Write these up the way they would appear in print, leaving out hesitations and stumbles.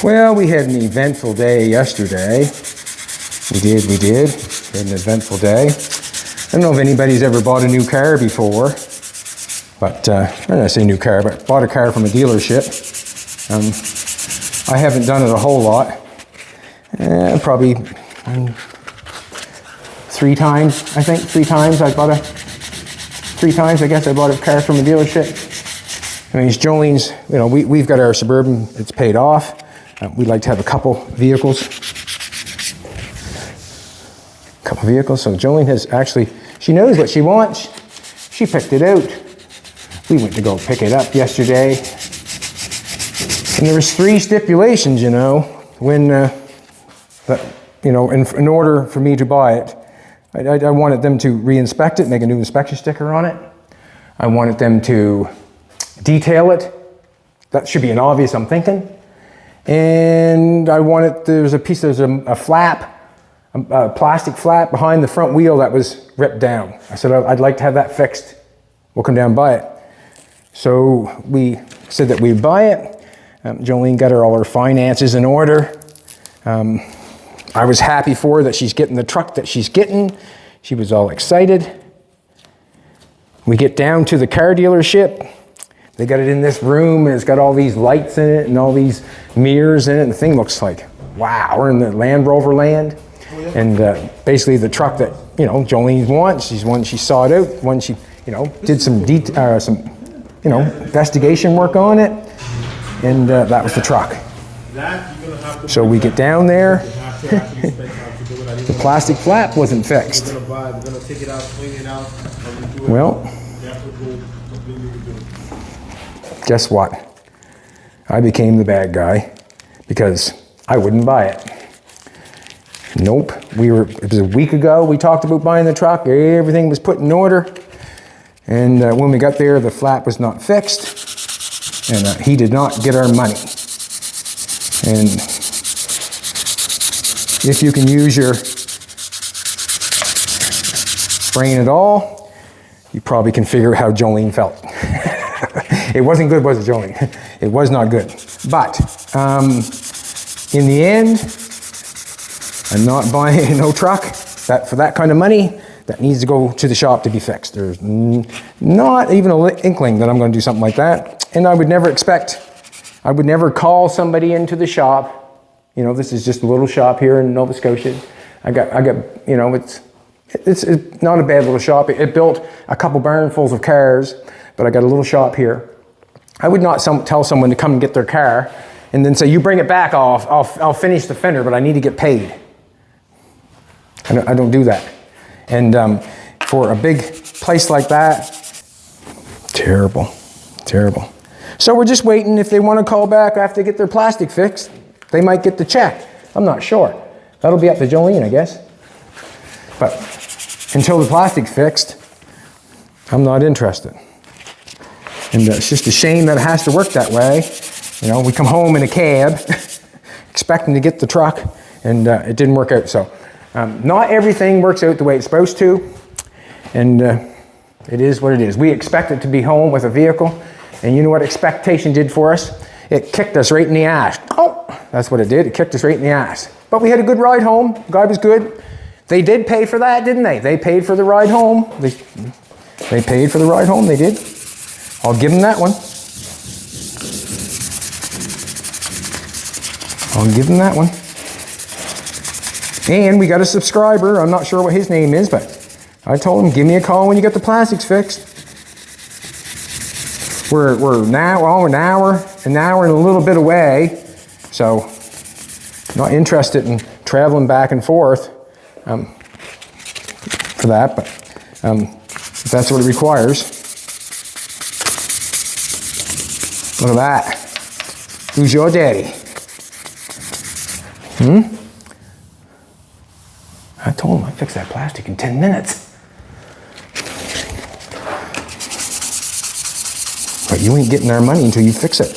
Well, we had an eventful day yesterday. We did. We had an eventful day. I don't know if anybody's ever bought a new car before, but, I don't say new car, but bought a car from a dealership. I haven't done it a whole lot. Probably 3 times, I think. 3 times I bought 3 times, I guess, I bought a car from a dealership. I mean, Jolene's, you know, we've got our Suburban, it's paid off. We'd like to have a couple vehicles. So Jolene has actually, she knows what she wants. She picked it out. We went to go pick it up yesterday. And there was 3 stipulations, you know, when, in order for me to buy it. I wanted them to re-inspect it, make a new inspection sticker on it. I wanted them to detail it. That should be an obvious, I'm thinking. And I wanted, there's a flap, a plastic flap behind the front wheel that was ripped down. I said, I'd like to have that fixed. We'll come down and buy it. So we said that we'd buy it. Jolene got all her finances in order. I was happy for her that she's getting the truck that she's getting. She was all excited. We get down to the car dealership. They got it in this room, and it's got all these lights in it and all these mirrors in it. And the thing looks like, wow, we're in the Land Rover land. And basically the truck that, you know, Jolene wants, she saw it out, one she, you know, did some investigation work on it. And that was the truck. So we get down there. The plastic flap wasn't fixed. Well, guess what? I became the bad guy because I wouldn't buy it. Nope. It was a week ago we talked about buying the truck. Everything was put in order. And when we got there, the flap was not fixed. And he did not get our money. And if you can use your brain at all, you probably can figure out how Jolene felt. It wasn't good, was it, Jolene? It was not good. But in the end, I'm not buying no truck for that kind of money. That needs to go to the shop to be fixed. There's not even an inkling that I'm going to do something like that. And I would never call somebody into the shop. You know, this is just a little shop here in Nova Scotia. I got, you know, it's not a bad little shop. It built a couple barnfuls of cars, but I got a little shop here. I would not tell someone to come and get their car and then say, you bring it back, I'll finish the fender, but I need to get paid. I don't do that. And for a big place like that, terrible. So we're just waiting. If they want to call back after they get their plastic fixed, they might get the check. I'm not sure. That'll be up to Jolene, I guess. But until the plastic's fixed, I'm not interested. And it's just a shame that it has to work that way. You know, we come home in a cab, expecting to get the truck, and it didn't work out. So not everything works out the way it's supposed to, and it is what it is. We expected to be home with a vehicle, and you know what expectation did for us? It kicked us right in the ass. Oh, that's what it did. It kicked us right in the ass. But we had a good ride home. The guy was good. They did pay for that, didn't they? They paid for the ride home. They paid for the ride home. They did. I'll give them that one. And we got a subscriber. I'm not sure what his name is, but I told him, give me a call when you get the plastics fixed. We're now an hour and a little bit away, so not interested in traveling back and forth for that, but if that's what it requires. Look at that. Who's your daddy? I told him I'd fix that plastic in 10 minutes. But you ain't getting our money until you fix it.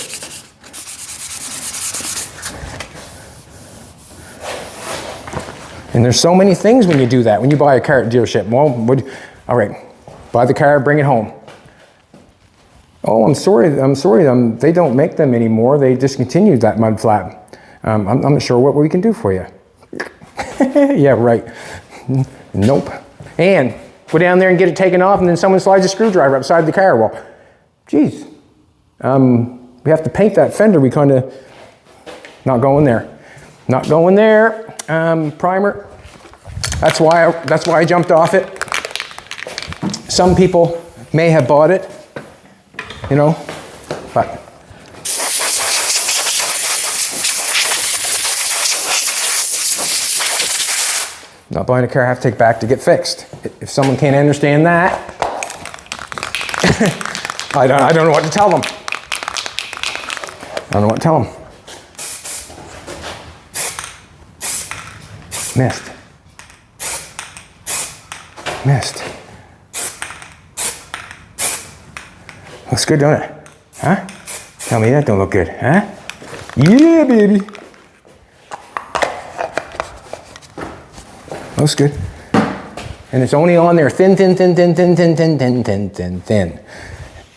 And there's so many things when you do that, when you buy a car at a dealership. Well, all right, buy the car, bring it home. Oh, I'm sorry, they don't make them anymore. They discontinued that mud flap. I'm not sure what we can do for you. Yeah, right. Nope. And go down there and get it taken off, and then someone slides a screwdriver outside the car. Well, geez, we have to paint that fender. We kind of, not going there. Not going there. Primer. That's why I jumped off it. Some people may have bought it, you know, but not buying a car I have to take back to get fixed. If someone can't understand that, I don't know what to tell them. I don't know what to tell them. Missed. Missed. Looks good, don't it? Huh? Tell me that don't look good, huh? Yeah, baby. Looks good. And it's only on there thin, thin, thin, thin, thin, thin, thin, thin, thin, thin, thin.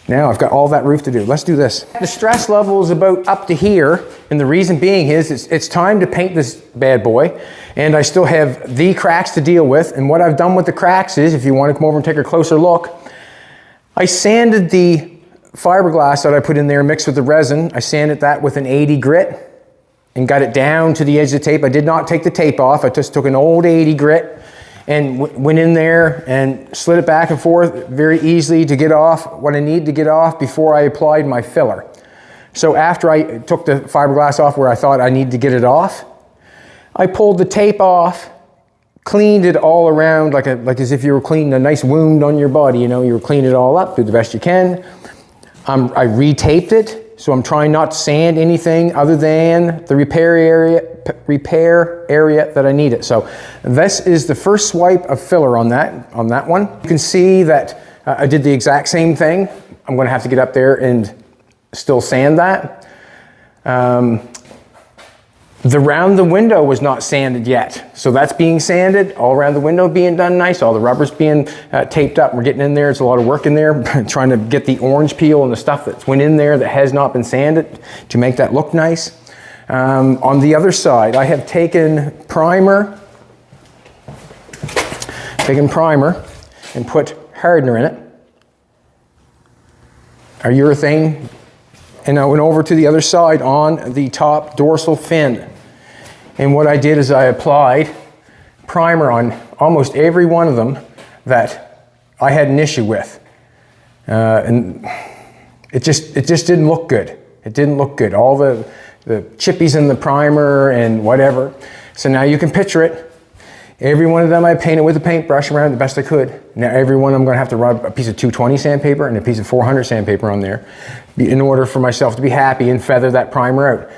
Now I've got all that roof to do. Let's do this. The stress level is about up to here, and the reason being is it's time to paint this bad boy, and I still have the cracks to deal with. And what I've done with the cracks is, if you want to come over and take a closer look, I sanded the fiberglass that I put in there mixed with the resin. I sanded that with an 80 grit and got it down to the edge of the tape. I did not take the tape off. I just took an old 80 grit and went in there and slid it back and forth very easily to get off what I needed to get off before I applied my filler. So after I took the fiberglass off where I thought I needed to get it off, I pulled the tape off, cleaned it all around like as if you were cleaning a nice wound on your body. You know, you were cleaning it all up, do the best you can. I retaped it, so I'm trying not to sand anything other than the repair area that I needed. So this is the first swipe of filler on that one. You can see that I did the exact same thing. I'm going to have to get up there and still sand that. The round the window was not sanded yet. So that's being sanded, all around the window being done nice, all the rubber's being taped up. We're getting in there, it's a lot of work in there, trying to get the orange peel and the stuff that's went in there that has not been sanded to make that look nice. On the other side, I have taken primer and put hardener in it, our urethane, and I went over to the other side on the top dorsal fin. And what I did is I applied primer on almost every one of them that I had an issue with. And it just didn't look good. It didn't look good. All the chippies in the primer and whatever. So now you can picture it. Every one of them I painted with a paintbrush around the best I could. Now every one I'm going to have to rub a piece of 220 sandpaper and a piece of 400 sandpaper on there in order for myself to be happy and feather that primer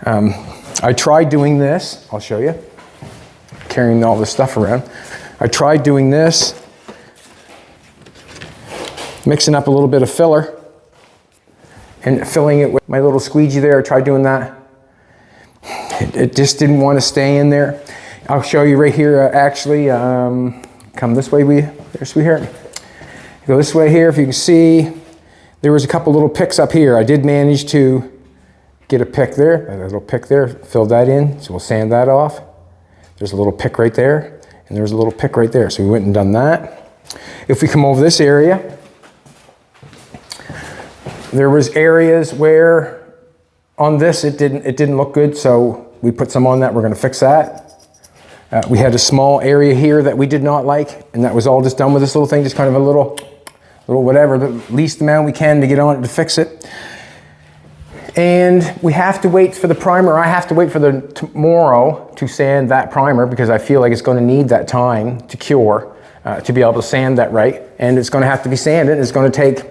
out. I tried doing this. I'll show you. Carrying all this stuff around. I tried doing this. Mixing up a little bit of filler and filling it with my little squeegee there. I tried doing that. It just didn't want to stay in there. I'll show you right here, actually. Come this way, there, sweetheart. Go this way here. If you can see, there was a couple little picks up here. I did manage to get a pick there, a little pick there, fill that in. So we'll sand that off. There's a little pick right there, and there's a little pick right there. So we went and done that. If we come over this area, there was areas where on this it didn't look good, so we put some on that. We're going to fix that. We had a small area here that we did not like, and that was all just done with this little thing, just kind of a little whatever, the least amount we can to get on it to fix it. And we have to wait for the primer. I have to wait for the tomorrow to sand that primer because I feel like it's going to need that time to cure to be able to sand that right. And it's going to have to be sanded. It's going to take,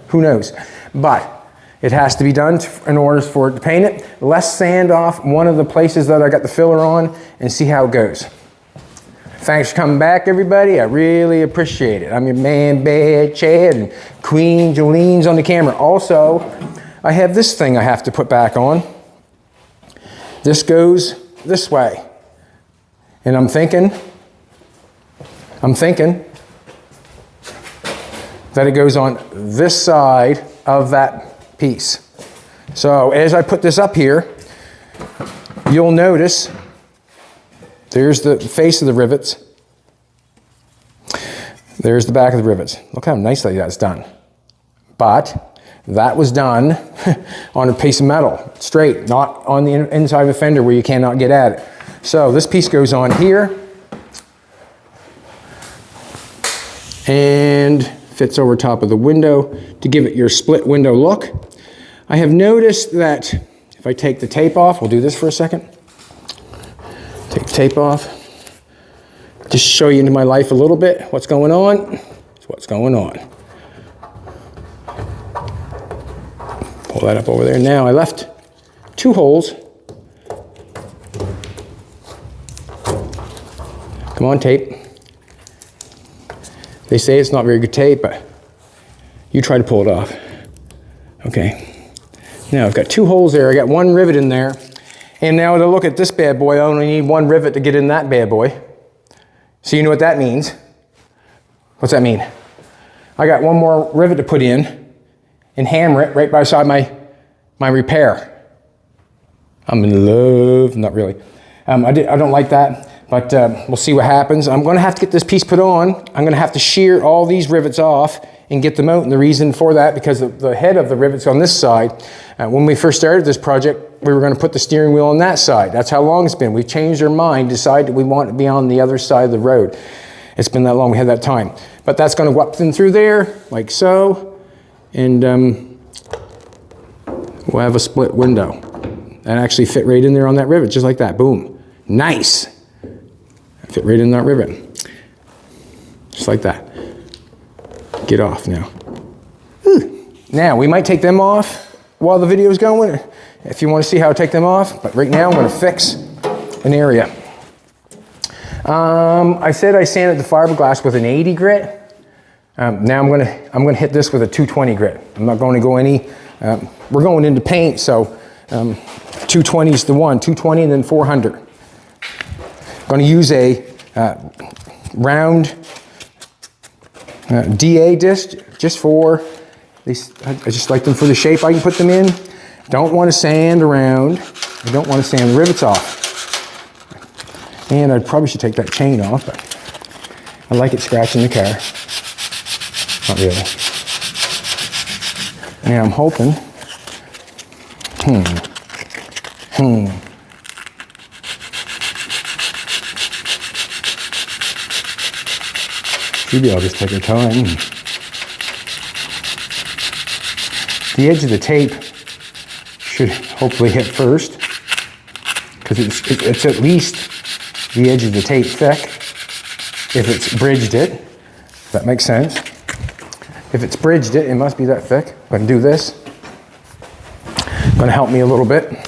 who knows, but it has to be done in order for it to paint it. Let's sand off one of the places that I got the filler on and see how it goes. Thanks for coming back, everybody. I really appreciate it. I'm your man, Bad Chad, and Queen Jolene's on the camera. Also, I have this thing I have to put back on. This goes this way. And I'm thinking that it goes on this side of that piece. So as I put this up here, you'll notice there's the face of the rivets. There's the back of the rivets. Look how nicely that's done. But that was done on a piece of metal, straight, not on the inside of a fender where you cannot get at it. So this piece goes on here and fits over top of the window to give it your split window look. I have noticed that if I take the tape off, we'll do this for a second. Take the tape off. Just show you into my life a little bit. What's going on? It's what's going on. Pull that up over there. Now I left 2 holes. Come on, tape. They say it's not very good tape, but you try to pull it off. Okay. Now I've got 2 holes there. I got 1 rivet in there. And now to look at this bad boy, I only need 1 rivet to get in that bad boy. So you know what that means. What's that mean? I got 1 more rivet to put in and hammer it right beside my repair. I'm in love. Not really. I don't like that, but we'll see what happens. I'm going to have to get this piece put on. I'm going to have to shear all these rivets off and get them out. And the reason for that, because the head of the rivets on this side, when we first started this project, we were going to put the steering wheel on that side. That's how long it's been. We've changed our mind, decided we want to be on the other side of the road. It's been that long, we had that time. But that's going to go up in through there, like so, and we'll have a split window. That actually fit right in there on that rivet, just like that, boom. Nice. Fit right in that rivet. Just like that. Get off now. Whew. Now, we might take them off while the video is going, if you want to see how I take them off, but right now I'm going to fix an area. I said I sanded the fiberglass with an 80 grit. Now I'm going to hit this with a 220 grit. I'm not going to go any, we're going into paint, so 220 is the one, 220 and then 400. I'm going to use a round DA disc just for these. I just like them for the shape I can put them in. Don't want to sand around. I don't want to sand the rivets off. And I probably should take that chain off, but I like it scratching the car. Not really. Now I'm hoping. Maybe I'll just take our time. The edge of the tape should hopefully hit first, because it's at least the edge of the tape thick if it's bridged it. That makes sense. If it's bridged it, it must be that thick. I can do this. Going to help me a little bit.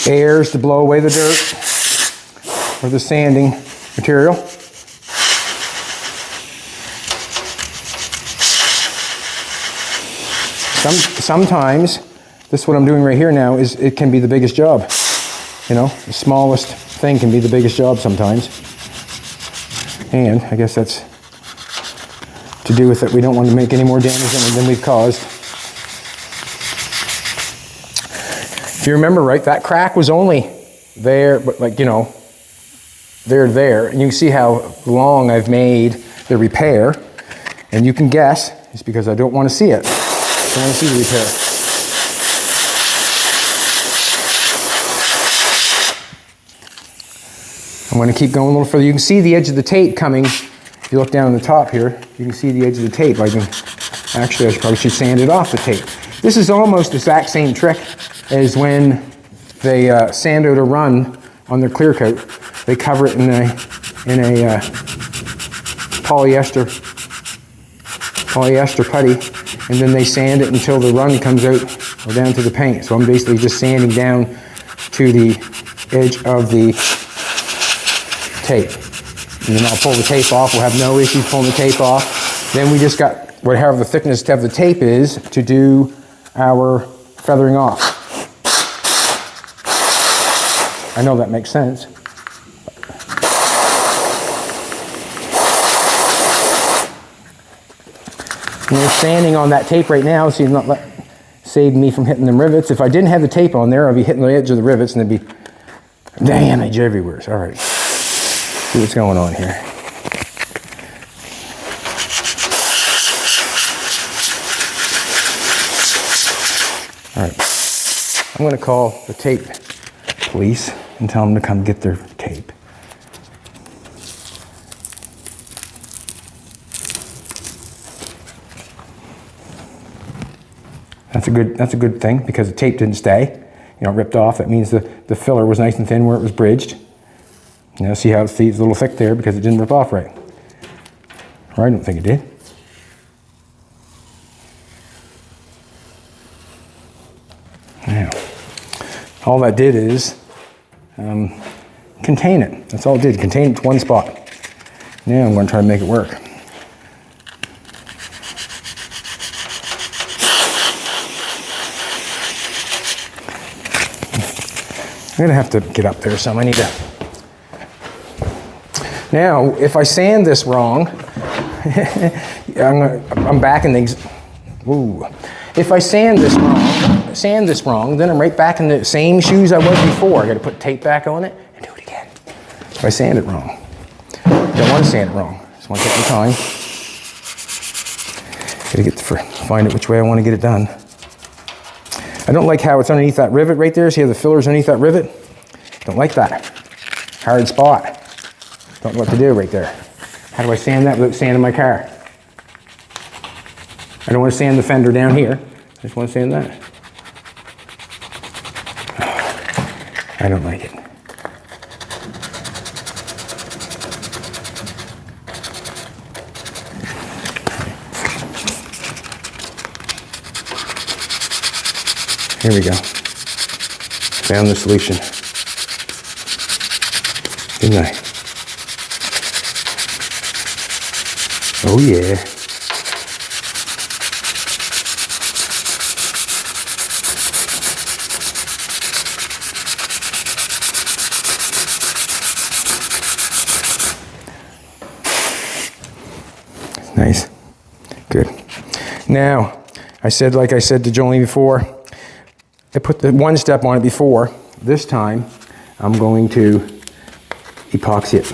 Airs to blow away the dirt or the sanding material. Sometimes, this is what I'm doing right here now, is it can be the biggest job. You know, the smallest thing can be the biggest job sometimes. And I guess that's to do with that we don't want to make any more damage than we've caused. If you remember right, that crack was only there, but like, you know, there, and you can see how long I've made the repair, and you can guess it's because I don't want to see it. I don't want to see the repair. I'm going to keep going a little further. You can see the edge of the tape coming. If you look down on the top here, you can see the edge of the tape. Actually, I probably should sand it off the tape. This is almost the exact same trick as when they sand out a run on their clear coat. They cover it in a polyester putty, and then they sand it until the run comes out or down to the paint. So I'm basically just sanding down to the edge of the tape. And then I'll pull the tape off. We'll have no issues pulling the tape off. Then we just got whatever the thickness of the tape is to do our feathering off. I know that makes sense. And we're sanding on that tape right now, so you're not save me from hitting them rivets. If I didn't have the tape on there, I'd be hitting the edge of the rivets and there'd be damage everywhere. All right, see what's going on here. All right, I'm going to call the tape police and tell them to come get their tape. That's a good thing because the tape didn't stay, ripped off. That means the filler was nice and thin where it was bridged. See how it's a little thick there because it didn't rip off right. Or I don't think it did. Now, all that did is contain it. That's all it did, contain it to one spot. Now I'm going to try to make it work. I'm going to have to get up there some. I need to. Now, if I sand this wrong, I'm back in the. Ooh. If I sand this wrong, then I'm right back in the same shoes I was before. I got to put tape back on it and do it again. If I sand it wrong, I don't want to sand it wrong. I just want to take my time. Got to find it which way I want to get it done. I don't like how it's underneath that rivet right there. See how the filler's underneath that rivet? Don't like that. Hard spot. Don't know what to do right there. How do I sand that without sanding my car? I don't want to sand the fender down here. I just want to sand that. I don't like it. Here we go. Found the solution. Didn't I? Oh yeah. Nice. Good. Now, like I said to Jolene before, I put the one step on it before. This time, I'm going to epoxy it.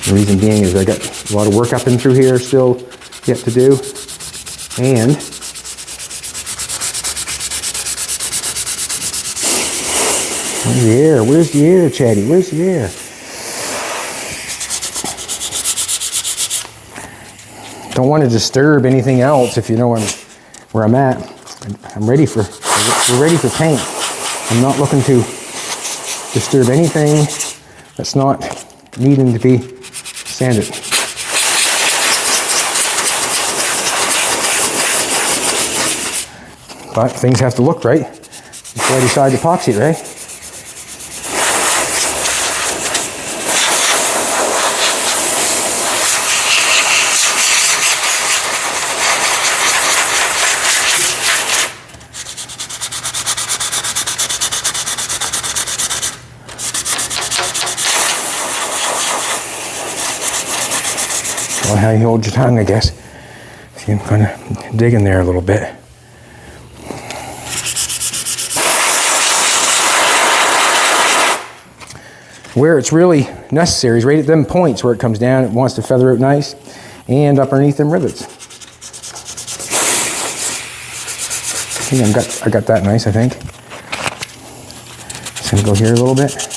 The reason being is I got a lot of work up and through here still yet to do. And where's the air? Where's the air, Chatty? Where's the air? Don't want to disturb anything else if you know where I'm at. We're ready for paint. I'm not looking to disturb anything that's not needing to be sanded. But things have to look right before I decide to epoxy it, right? Well, how you hold your tongue, I guess. See, I'm kind of digging there a little bit. Where it's really necessary is right at them points where it comes down, it wants to feather out nice, and up underneath them rivets. I got that nice, I think. Just gonna go here a little bit.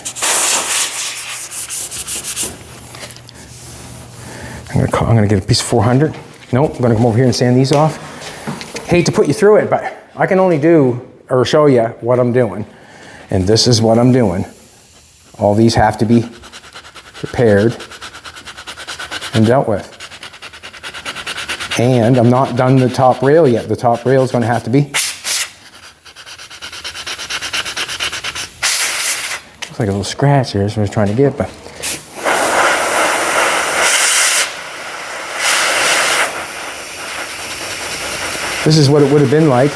I'm gonna get a piece of 400. Nope, I'm gonna come over here and sand these off. Hate to put you through it, but I can only do or show you what I'm doing. And this is what I'm doing. All these have to be prepared and dealt with. And I'm not done the top rail yet. The top rail is gonna have to be. Looks like a little scratch here, is what I was trying to get, but. This is what it would have been like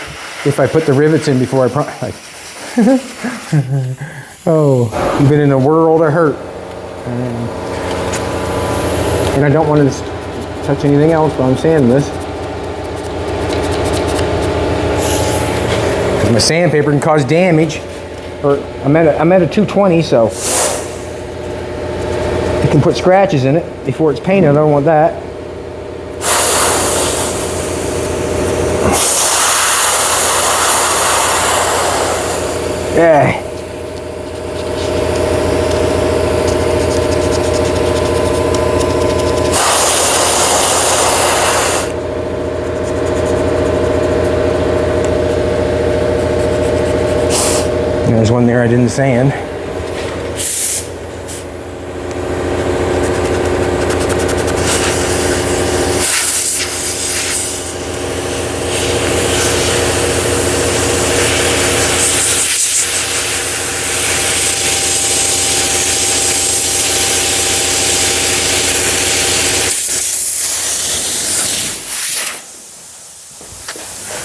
if I put the rivets in before I like, oh, you've been in a world of hurt. And I don't want to touch anything else while I'm sanding this. Because my sandpaper can cause damage. Or I'm at a 220, so it can put scratches in it before it's painted. I don't want that. Yeah. There's one there I didn't sand.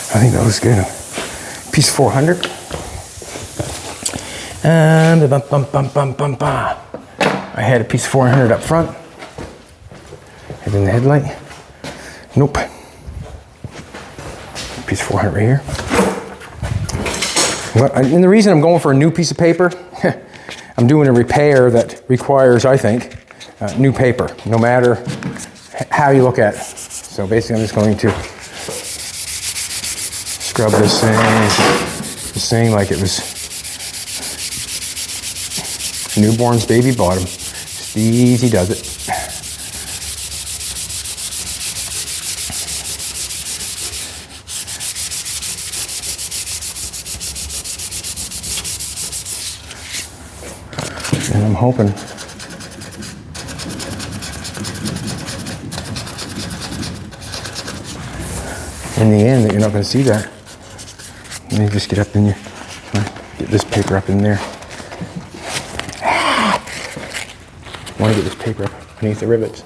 I think that was good. Piece 400. I had a piece of 400 up front. And then the headlight. Nope. Piece of 400 right here. And the reason I'm going for a new piece of paper, I'm doing a repair that requires, I think, new paper, no matter how you look at it. So basically I'm just going to scrub this thing like it was newborn's baby bottom. Just easy does it. And I'm hoping in the end that you're not going to see that. Let me just get up in here. Get this paper up in there. I want to get this paper up beneath the rivets.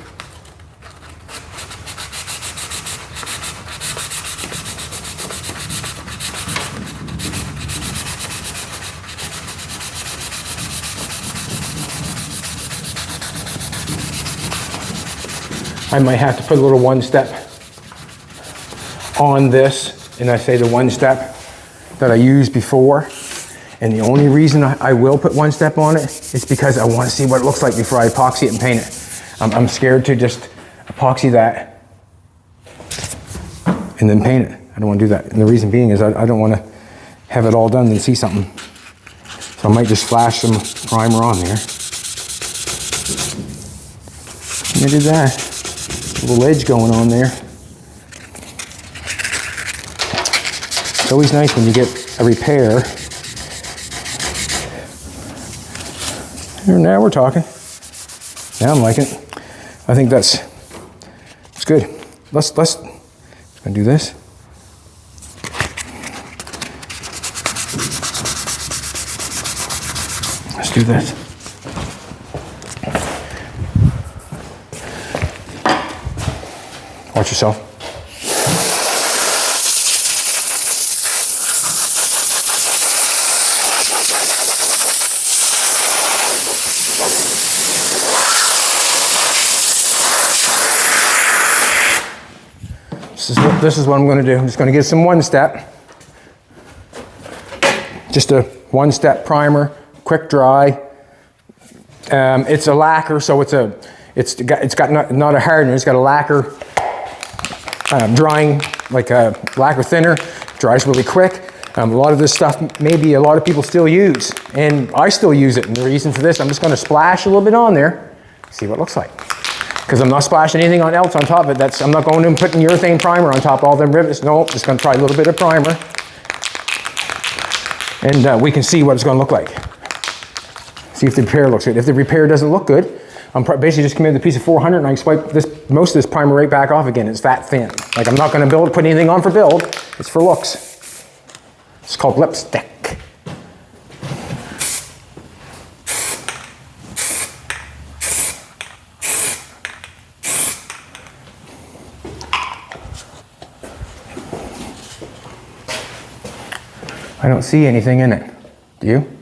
I might have to put a little one step on this, and I say the one step that I used before. And the only reason I will put one step on it is because I want to see what it looks like before I epoxy it and paint it. I'm scared to just epoxy that and then paint it. I don't want to do that. And the reason being is I don't want to have it all done and see something. So I might just flash some primer on there. And I did that. A little edge going on there. It's always nice when you get a repair. Now we're talking. Now I'm liking it. I think that's good. Let's gonna do this. Let's do this. Watch yourself. This is what I'm going to do. I'm just going to get some one step. Just a one step primer, quick dry. It's a lacquer, so it's got not a hardener. It's got a lacquer drying, like a lacquer thinner. Dries really quick. A lot of this stuff maybe a lot of people still use, and I still use it. And the reason for this, I'm just going to splash a little bit on there, see what it looks like. Because I'm not splashing anything else on top of it. I'm not going and putting urethane primer on top of all them rivets. Nope, just going to try a little bit of primer. And we can see what it's going to look like. See if the repair looks good. If the repair doesn't look good, I'm basically just come in with a piece of 400 and I swipe most of this primer right back off again. It's fat thin. Like I'm not going to put anything on for build. It's for looks. It's called lipstick. I don't see anything in it. Do you?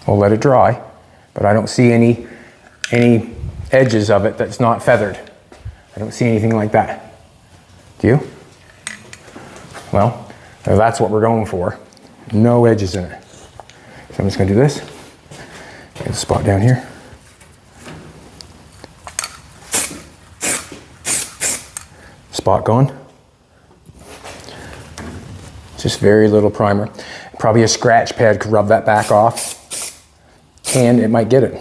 We'll let it dry, but I don't see any edges of it that's not feathered. I don't see anything like that. Do you? Well, that's what we're going for. No edges in it. So I'm just going to do this. Get a spot down here. Spot gone. Just very little primer. Probably a scratch pad could rub that back off, and it might get it.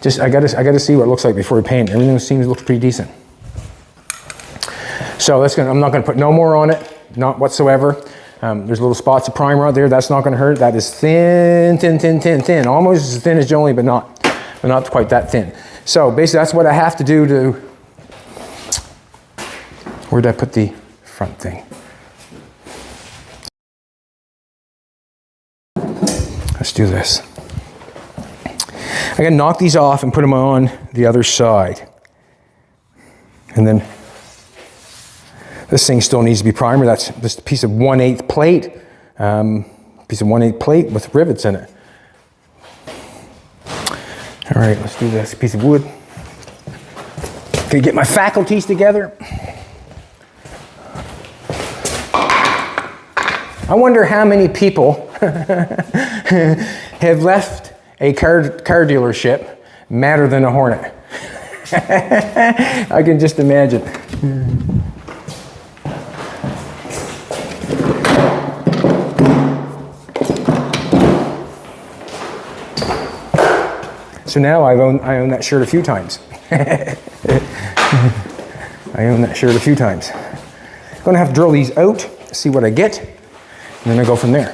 Just I gotta see what it looks like before we paint. Everything seems to look pretty decent. So I'm not gonna put no more on it, not whatsoever. There's little spots of primer out there. That's not gonna hurt. That is thin, thin, thin, thin, thin. Almost as thin as Jolene, but not quite that thin. So basically, that's what I have to do to. Where did I put the front thing? Let's do this. I'm gonna knock these off and put them on the other side. And then this thing still needs to be primer. That's just a piece of 1/8 plate. Piece of 1/8 plate with rivets in it. All right, let's do this. Piece of wood. Gonna get my faculties together. I wonder how many people have left a car dealership madder than a hornet. I can just imagine. So now I own that shirt a few times. I own that shirt a few times. I'm gonna have to drill these out, see what I get, and then I go from there.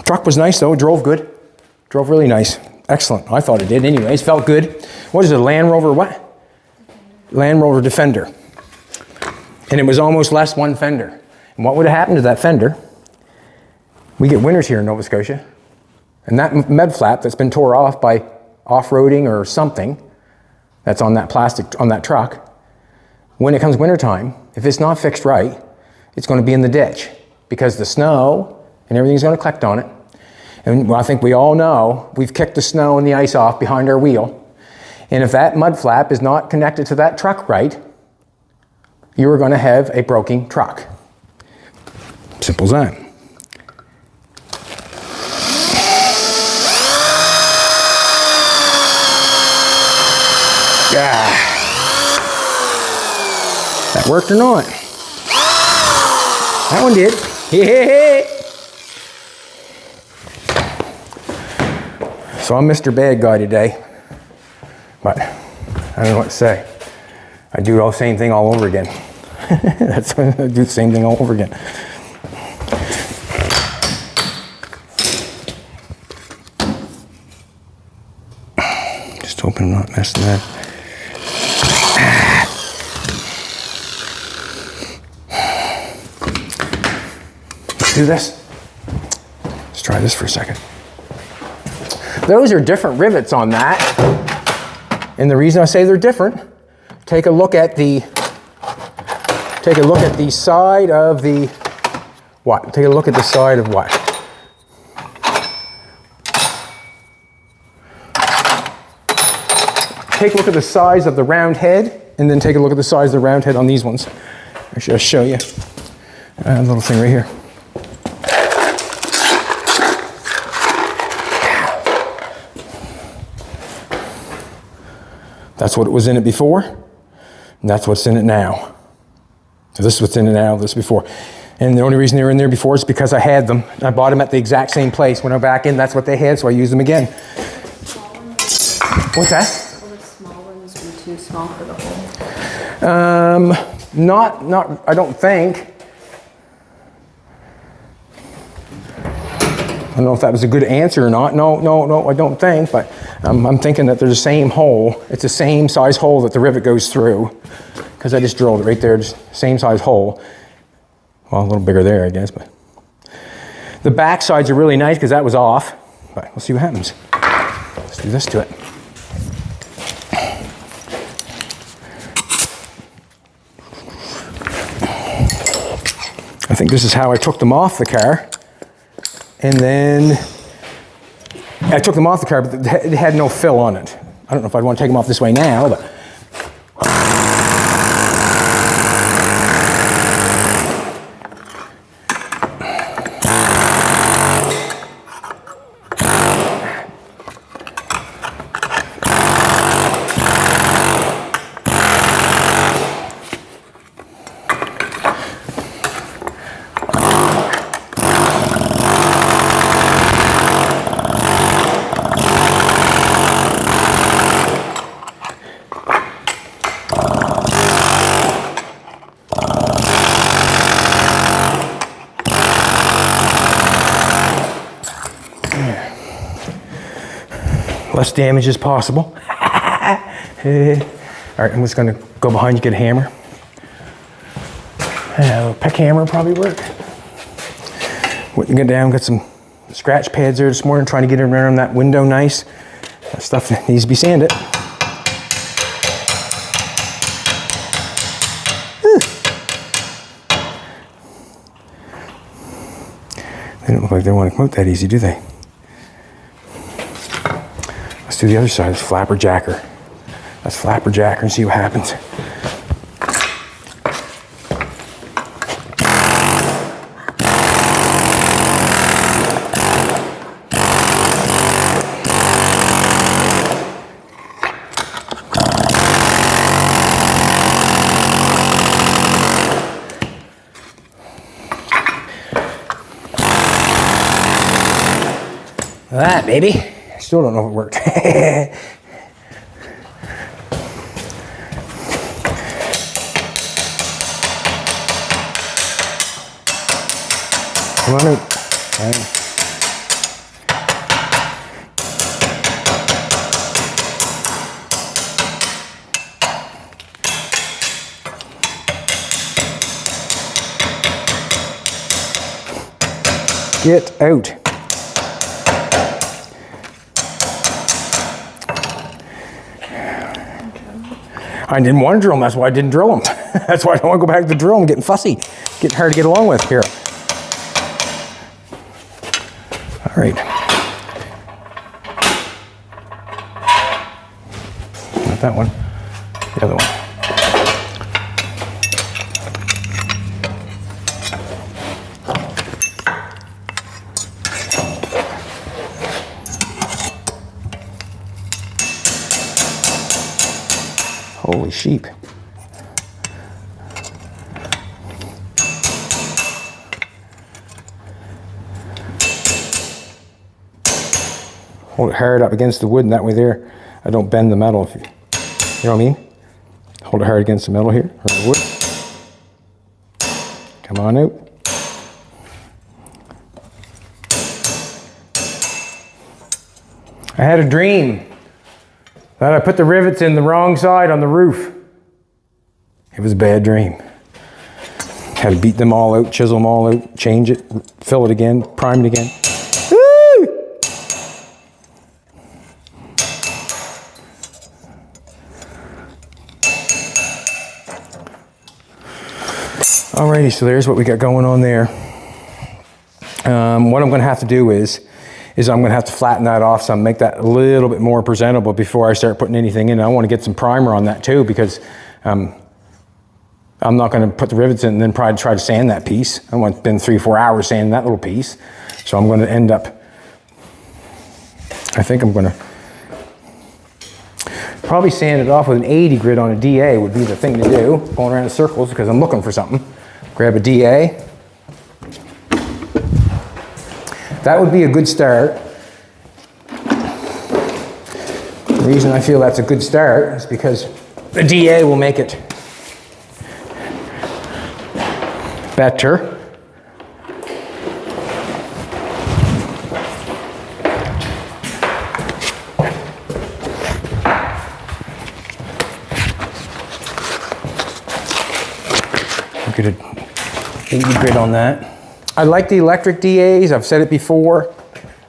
Truck was nice though, drove good. Drove really nice. Excellent. I thought it did anyways, felt good. What is it, a Land Rover what? Land Rover Defender. And it was almost less one fender. And what would have happened to that fender? We get winters here in Nova Scotia. And that med flap that's been tore off by off-roading or something that's on that plastic, on that truck, when it comes wintertime, if it's not fixed right, it's going to be in the ditch because the snow and everything's going to collect on it. And I think we all know we've kicked the snow and the ice off behind our wheel. And if that mud flap is not connected to that truck right, you are going to have a broken truck. Simple as that. Yeah. That worked or not? That one did. Yeah. So I'm Mr. Bad Guy today, but I don't know what to say. I do the same thing all over again. I do the same thing all over again. Just hoping I'm not messing that. Let's do this. Let's try this for a second. Those are different rivets on that. And the reason I say they're different, take a look at the side of the what? Take a look at the side of what? Take a look at the size of the round head, and then take a look at the size of the round head on these ones. Actually, I'll show you. A little thing right here. That's what it was in it before, and that's what's in it now. So this is what's in it now, this before. And the only reason they were in there before is because I had them. I bought them at the exact same place. When I went back in, that's what they had, so I used them again. What's that? Will the small ones be too small for the hole? Not, I don't think. I don't know if that was a good answer or not. No, I don't think, but I'm thinking that they're the same hole. It's the same size hole that the rivet goes through, because I just drilled it right there, just same size hole. Well, a little bigger there, I guess, but. The back sides are really nice because that was off, but we'll see what happens. Let's do this to it. I think this is how I took them off the car. And then I took them off the car, but it had no fill on it. I don't know if I'd want to take them off this way now, but. Less damage as possible. All right, I'm just gonna go behind you, get a hammer. A pick hammer probably work. Went and get down, got some scratch pads there this morning, trying to get it around that window nice. That stuff that needs to be sanded. They don't look like they want to come out that easy, do they? Let's do the other side. It's flapper jacker. Let's flapper jacker and see what happens. That, baby. Still don't know if it worked. Come on out. Get out. I didn't want to drill them, that's why I didn't drill them. That's why I don't want to go back to the drill. I'm getting fussy. Getting hard to get along with here. All right. Not that one, the other one. Holy sheep. Hold it hard up against the wood, and that way there, I don't bend the metal. You know what I mean? Hold it hard against the metal here, or the wood. Come on out. I had a dream that I put the rivets in the wrong side on the roof. It was a bad dream. Had to beat them all out, chisel them all out, change it, fill it again, prime it again. Woo! Alrighty, so there's what we got going on there. What I'm gonna have to do is I'm gonna have to flatten that off some, make that a little bit more presentable before I start putting anything in. I wanna get some primer on that too, because I'm not gonna put the rivets in and then try to sand that piece. I want to spend 3-4 hours sanding that little piece. So I'm gonna end up, I think I'm gonna probably sand it off with an 80 grit on a DA would be the thing to do, going around in circles because I'm looking for something. Grab a DA. That would be a good start. The reason I feel that's a good start is because the DA will make it better. I'll get an 80 grit on that. I like the electric DAs, I've said it before.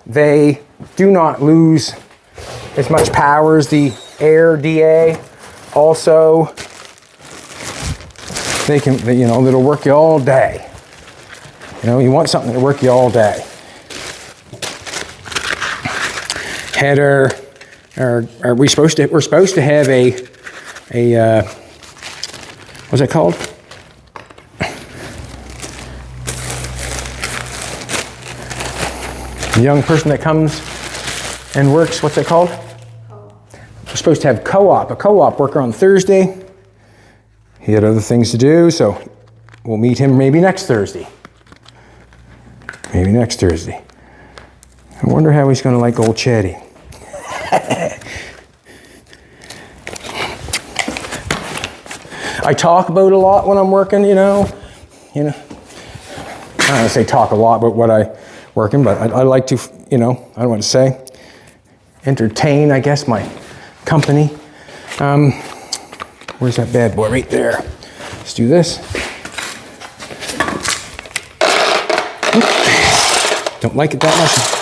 They do not lose as much power as the air DA. Also, they can, you know, it'll work you all day. You know, you want something to work you all day. We're supposed to have a what's it called? The young person that comes and works, what's it called? We're supposed to have a co-op worker on Thursday. He had other things to do, so we'll meet him maybe next Thursday. Maybe next Thursday. I wonder how he's going to like old Chatty. I talk about a lot when I'm working, you know. I don't want to say talk a lot about what I working, but I like to, you know, I don't want to say, entertain, I guess, my company. Where's that bad boy? Right there. Let's do this. Don't like it that much.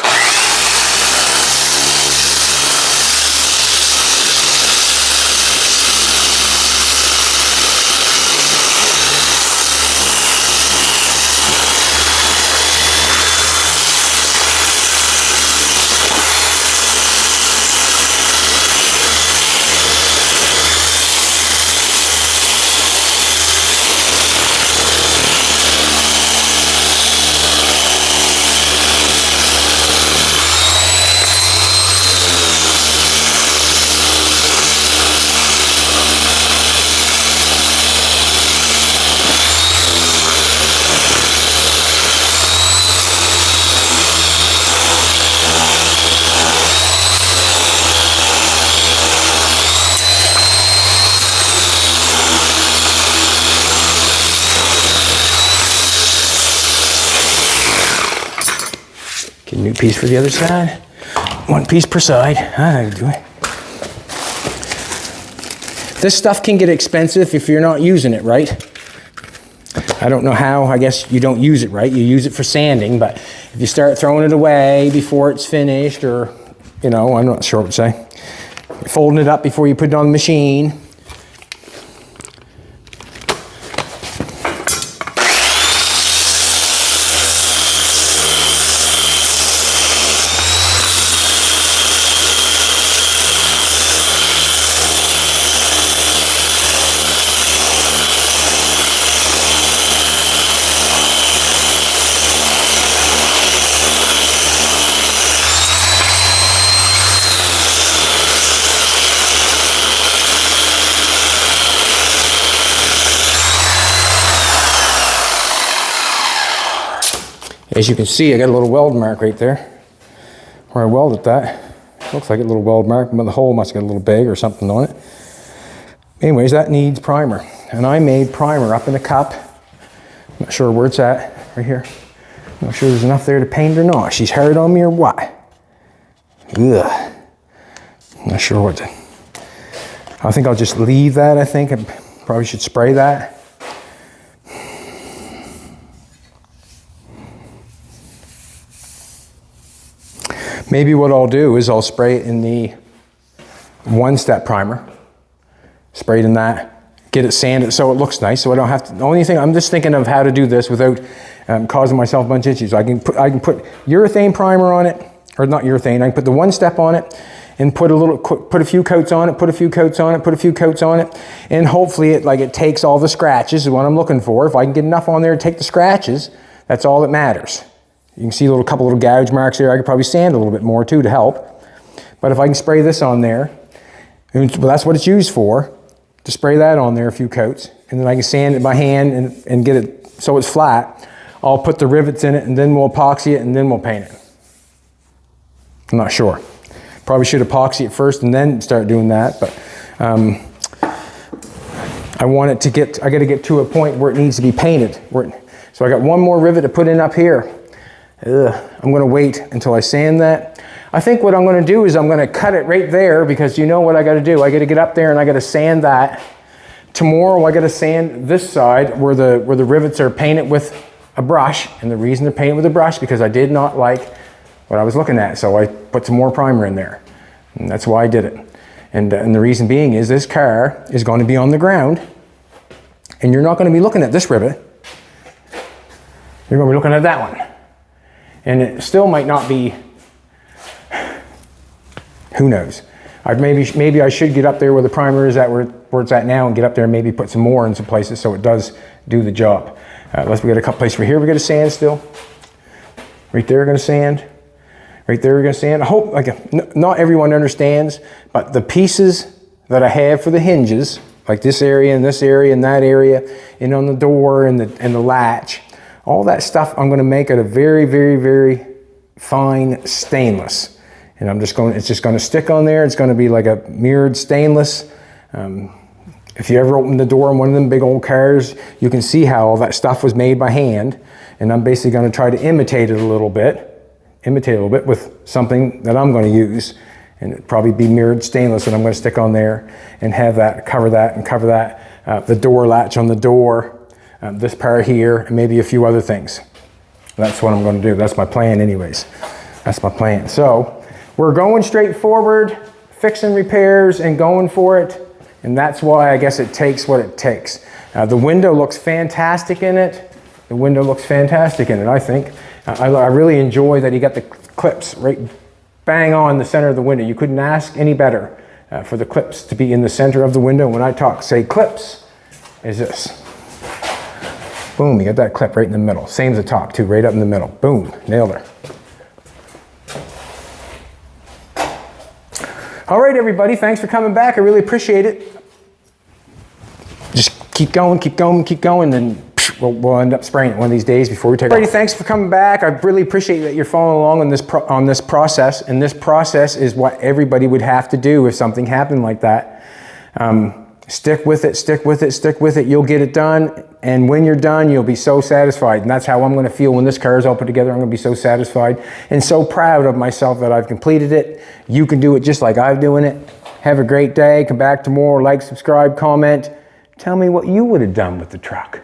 Get a new piece for the other side. One piece per side. I do it. This stuff can get expensive if you're not using it right. I don't know how. I guess you don't use it right. You use it for sanding, but if you start throwing it away before it's finished, or, you know, I'm not sure what to say. Folding it up before you put it on the machine. As you can see, I got a little weld mark right there where I welded that. Looks like a little weld mark, but the hole must get a little big or something on it. Anyways, that needs primer. And I made primer up in a cup. I'm not sure where it's at, right here. I'm not sure there's enough there to paint or not. She's hard on me or what? Ugh. I'm not sure what to. I think I'll just leave that, I think. I probably should spray that. Maybe what I'll do is I'll spray it in the one-step primer. Spray it in that, get it sanded so it looks nice, so I don't have to. The only thing, I'm just thinking of how to do this without causing myself a bunch of issues. I can put urethane primer on it, or not urethane, I can put the one-step on it and put a few coats on it, put a few coats on it, put a few coats on it, and hopefully it takes all the scratches is what I'm looking for. If I can get enough on there to take the scratches, that's all that matters. You can see a couple little gouge marks there. I could probably sand a little bit more too to help. But if I can spray this on there, well, that's what it's used for, to spray that on there a few coats, and then I can sand it by hand and get it so it's flat. I'll put the rivets in it, and then we'll epoxy it, and then we'll paint it. I'm not sure. Probably should epoxy it first and then start doing that, but I got to get to a point where it needs to be painted. So I got one more rivet to put in up here. I'm going to wait until I sand that. I think what I'm going to do is I'm going to cut it right there, because you know what I got to do. I got to get up there and I got to sand that. Tomorrow I got to sand this side where the rivets are painted with a brush. And the reason they're painted with a brush because I did not like what I was looking at. So I put some more primer in there. And that's why I did it. And the reason being is this car is going to be on the ground. And you're not going to be looking at this rivet. you're gonna be looking at that one. And it still might not be, who knows? Maybe I should get up there where the primer is at, where it's at now, and get up there and maybe put some more in some places so it does do the job. Unless we got a couple places right here, we got to sand still. Right there, we're gonna sand. Right there, we're gonna sand. I hope, not everyone understands, but the pieces that I have for the hinges, like this area and this area and that area, and on the door and the latch, all that stuff I'm gonna make out of very, very, very fine stainless. And it's just gonna stick on there. It's gonna be like a mirrored stainless. If you ever open the door on one of them big old cars, you can see how all that stuff was made by hand. And I'm basically gonna try to imitate it a little bit with something that I'm gonna use. And it'd probably be mirrored stainless that I'm gonna stick on there and have that, cover that, the door latch on the door, this part here, and maybe a few other things. That's what I'm gonna do. That's my plan anyways. That's my plan. So, we're going straight forward, fixing repairs and going for it. And that's why I guess it takes what it takes. The window looks fantastic in it. The window looks fantastic in it, I think. I really enjoy that he got the clips right bang on the center of the window. You couldn't ask any better for the clips to be in the center of the window. When I say clips, is this. Boom, you got that clip right in the middle. Same as the top too, right up in the middle. Boom, nailed her. All right, everybody, thanks for coming back. I really appreciate it. Just keep going, and we'll end up spraying it one of these days before we take off. Thanks for coming back. I really appreciate that you're following along on this process, and this process is what everybody would have to do if something happened like that. Stick with it. You'll get it done, and when you're done, you'll be so satisfied. And that's how I'm gonna feel when this car is all put together. I'm gonna be so satisfied and so proud of myself that I've completed it. You can do it just like I'm doing it. Have a great day. Come back tomorrow. Like, subscribe, comment. Tell me what you would have done with the truck.